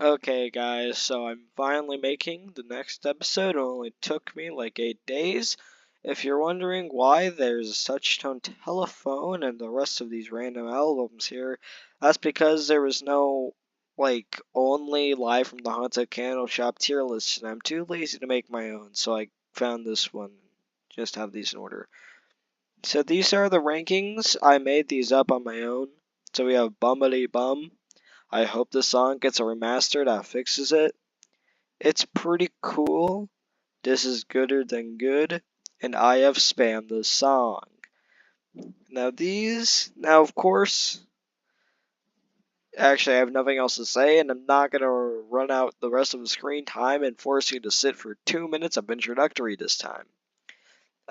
Okay, guys, so I'm finally making the next episode. It only took me like 8 days. If you're wondering why there's a touch tone telephone and the rest of these random albums here, that's because there was no, only live from the Haunted Candle Shop tier list, and I'm too lazy to make my own, so I found this one. Just have these in order. So these are the rankings. I made these up on my own. So we have Bumbity Bum. I hope the song gets a remaster that fixes it. It's pretty cool. This is gooder than good. And I have spammed the song. Now of course, actually I have nothing else to say and I'm not going to run out the rest of the screen time and force you to sit for 2 minutes of introductory this time.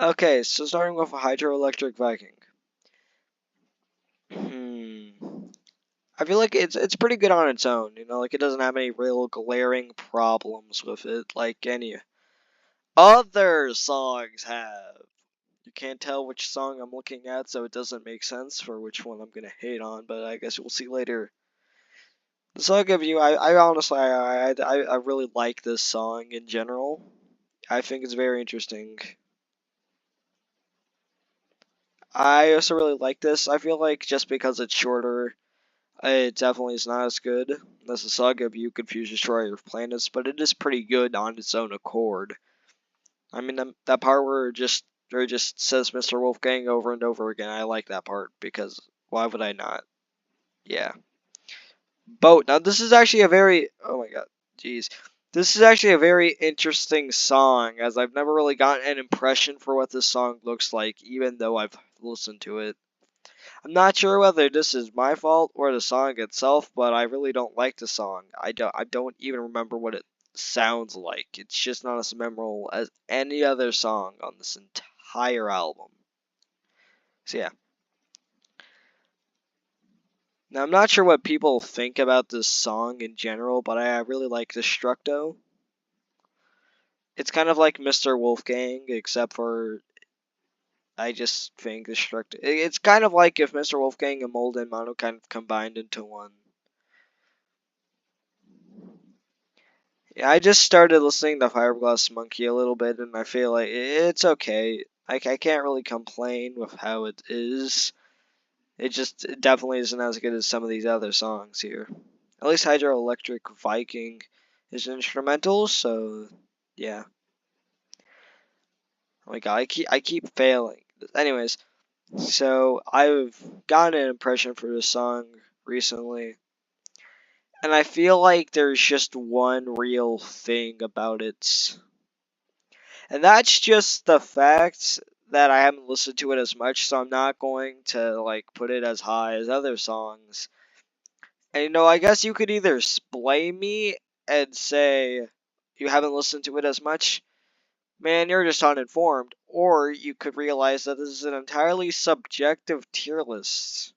Okay, so starting with a hydroelectric Viking. I feel like it's pretty good on its own, like it doesn't have any real glaring problems with it like any other songs have. You can't tell which song I'm looking at, so it doesn't make sense for which one I'm gonna hate on, but I guess we'll see later. The song of you, I honestly, I really like this song in general. I think it's very interesting. I also really like this. I feel like just because it's shorter, it definitely is not as good as the Saga of You Confuse Destroyer of Planets, but it is pretty good on its own accord. I mean, that part where it just says Mr. Wolfgang over and over again, I like that part, because why would I not? Yeah. Boat. Now, this is actually a very, oh my god, jeez. This is actually a very interesting song, as I've never really gotten an impression for what this song looks like, even though I've listened to it. I'm not sure whether this is my fault or the song itself, but I really don't like the song. I don't even remember what it sounds like. It's just not as memorable as any other song on this entire album. So yeah. Now I'm not sure what people think about this song in general, but I really like Destructo. It's kind of like Mr. Wolfgang, except for I just think Destructo. It's kind of like if Mr. Wolfgang and Mold and Mono kind of combined into one. Yeah, I just started listening to Fiberglass Monkey a little bit, and I feel like it's okay. I can't really complain with how it is. It definitely isn't as good as some of these other songs here. At least Hydroelectric Viking is instrumental, so yeah. Oh my god, I keep failing. Anyways, so I've gotten an impression for this song recently, and I feel like there's just one real thing about it. And that's just the fact that I haven't listened to it as much, so I'm not going to put it as high as other songs. And I guess you could either blame me and say you haven't listened to it as much, man, you're just uninformed, or you could realize that this is an entirely subjective tier list.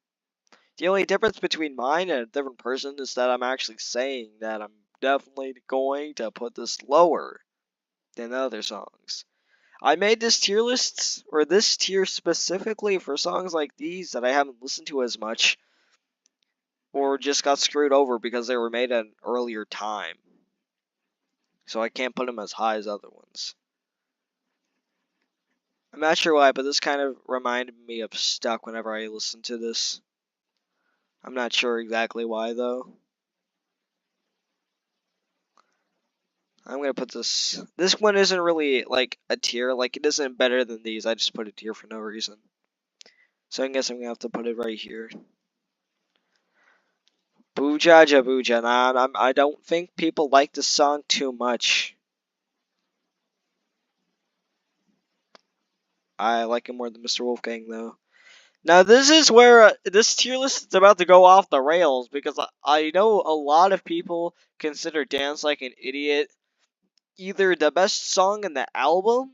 The only difference between mine and a different person is that I'm actually saying that I'm definitely going to put this lower than other songs. I made this tier list, or this tier specifically for songs like these that I haven't listened to as much, or just got screwed over because they were made at an earlier time. So I can't put them as high as other ones. I'm not sure why, but this kind of reminded me of Stuck whenever I listened to this. I'm not sure exactly why, though. I'm gonna put this. This one isn't really like a tier. Like, it isn't better than these. I just put it here for no reason. So I guess I'm gonna have to put it right here. Booja Booja. Nah, I don't think people like this song too much. I like it more than Mr. Wolfgang, though. Now, this is where this tier list is about to go off the rails, because I know a lot of people consider Dance Like an Idiot either the best song in the album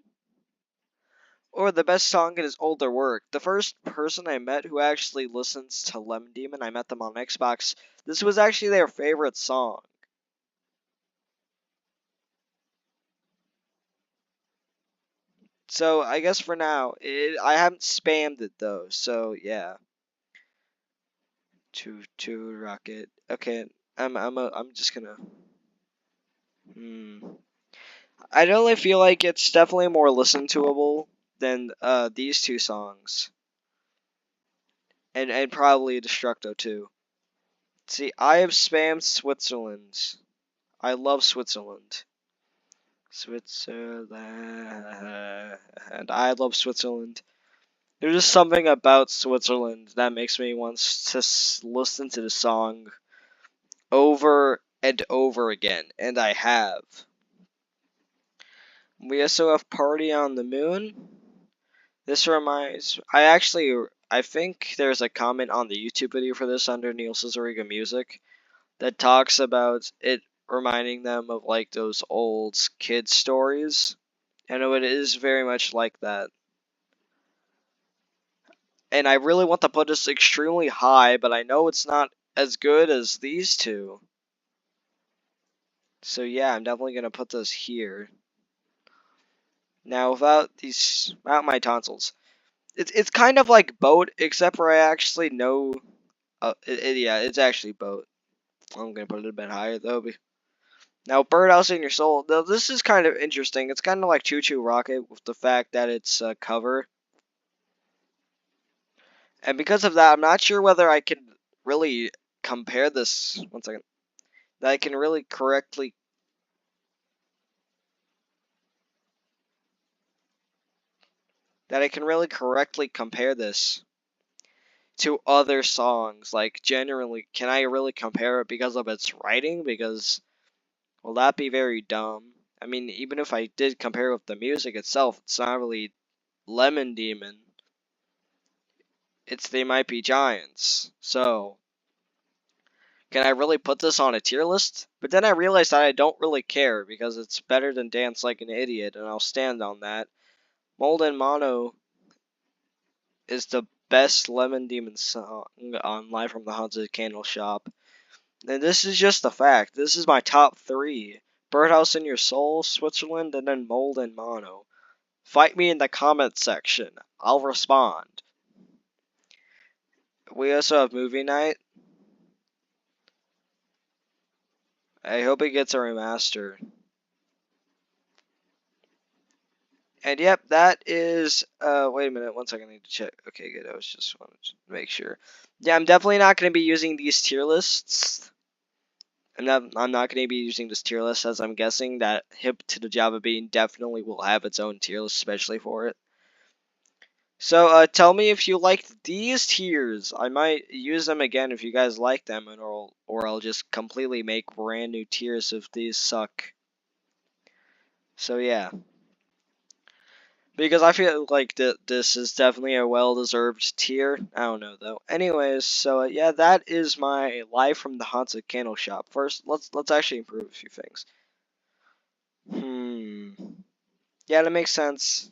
or the best song in his older work. The first person I met who actually listens to Lemon Demon, I met them on Xbox. This was actually their favorite song. So I guess for now, I haven't spammed it though. So yeah, to rocket. Okay, I'm just gonna I definitely feel like it's definitely more listen toable than these two songs. And probably Destructo too. See, I have spammed Switzerland. I love Switzerland. Switzerland. And I love Switzerland. There's just something about Switzerland that makes me want to listen to the song over and over again. And I have. We also have Party on the Moon. This reminds. I think there's a comment on the YouTube video for this under Neil Cesariga Music that talks about it reminding them of like those old kid stories. I know it is very much like that. And I really want to put this extremely high, but I know it's not as good as these two. So yeah, I'm definitely going to put this here. Now, without my tonsils, it's kind of like Boat, except for I actually know, yeah, it's actually Boat. I'm going to put it a bit higher, though. Now, Birdhouse in Your Soul, though, this is kind of interesting. It's kind of like Choo Choo Rocket with the fact that it's a cover. And because of that, I'm not sure whether I can really compare this. One second. That I can really correctly. That I can really correctly compare this to other songs. Like, generally, can I really compare it because of its writing? Because, will that be very dumb? I mean, even if I did compare with the music itself, it's not really Lemon Demon. It's They Might Be Giants. So, can I really put this on a tier list? But then I realized that I don't really care because it's better than Dance Like an Idiot, and I'll stand on that. Mold and Mono is the best Lemon Demon song on Live from the Haunted Candle Shop. And this is just the fact. This is my top 3. Birdhouse in Your Soul, Switzerland, and then Mold and Mono. Fight me in the comments section. I'll respond. We also have Movie Night. I hope it gets a remaster. And yep, that is, wait a minute, one second, I need to check. Okay, good, I was just wanted to make sure. Yeah, I'm definitely not going to be using these tier lists. I'm not going to be using this tier list, as I'm guessing that Hip to the Java Bean definitely will have its own tier list, especially for it. So, tell me if you liked these tiers. I might use them again if you guys like them, or I'll just completely make brand new tiers if these suck. So, yeah. Because I feel like this is definitely a well-deserved tier. I don't know though. Anyways, so yeah, that is my Live from the Haunted Candle Shop. First, let's actually improve a few things. Yeah, that makes sense.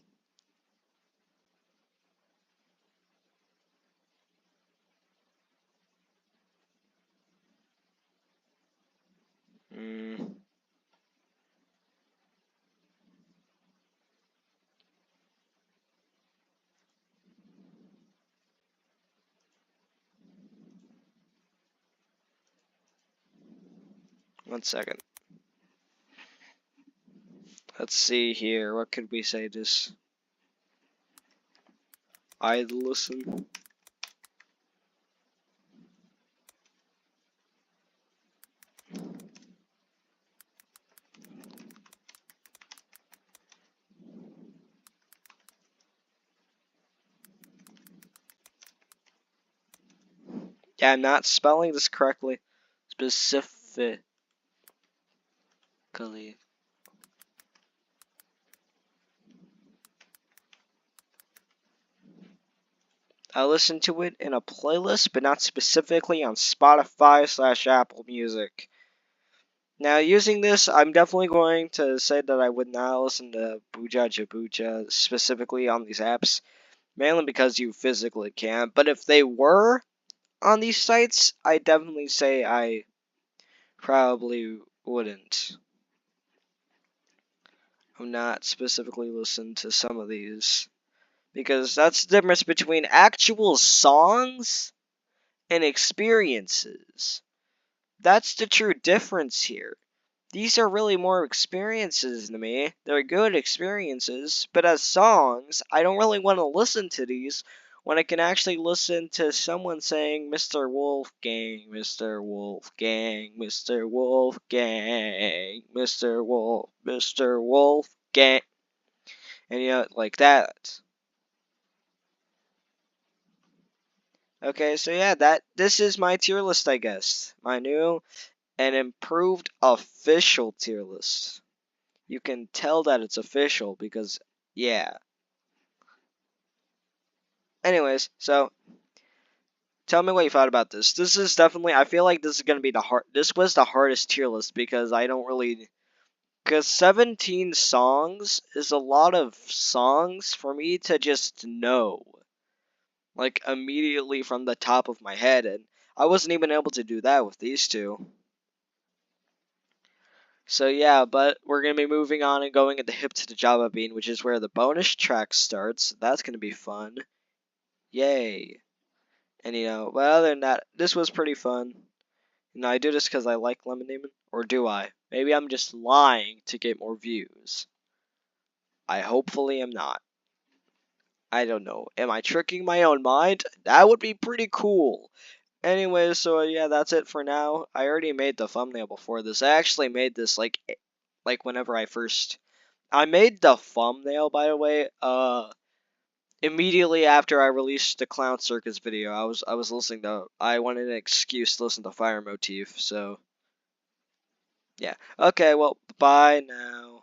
One second. Let's see here. What could we say this? I'd listen. Yeah, I'm not spelling this correctly. Specifically. I listen to it in a playlist, but not specifically on Spotify/Apple Music. Now, using this, I'm definitely going to say that I would not listen to Buja Jabuja specifically on these apps, mainly because you physically can't. But if they were on these sites, I definitely say I probably wouldn't. I'm not specifically listen to some of these, because that's the difference between actual songs and experiences. That's the true difference here. these are really more experiences to me. They're good experiences, but as songs, I don't really want to listen to these when I can actually listen to someone saying Mr. Wolfgang, Mr. Wolfgang, Mr. Wolfgang, Mr. Wolf, Mr. Wolfgang, and like that. Okay, so yeah, this is my tier list, I guess. My new and improved official tier list. You can tell that it's official because, yeah. Anyways, so tell me what you thought about this. This is definitely, I feel like this is gonna be this was the hardest tier list because I don't really, because 17 songs is a lot of songs for me to just know, like immediately from the top of my head, and I wasn't even able to do that with these two. So yeah, but we're gonna be moving on and going into Hip to the Java Bean, which is where the bonus track starts. That's gonna be fun. Yay. And but other than that, this was pretty fun. I do this because I like Lemonade, or do I? Maybe I'm just lying to get more views. I hopefully am not. I don't know. Am I tricking my own mind? That would be pretty cool. Anyway, so yeah, that's it for now. I already made the thumbnail before this. I actually made this like whenever I made the thumbnail, by the way, immediately after I released the Clown Circus video. I was listening to, I wanted an excuse to listen to Fire Motif, so yeah. Okay, well, bye now.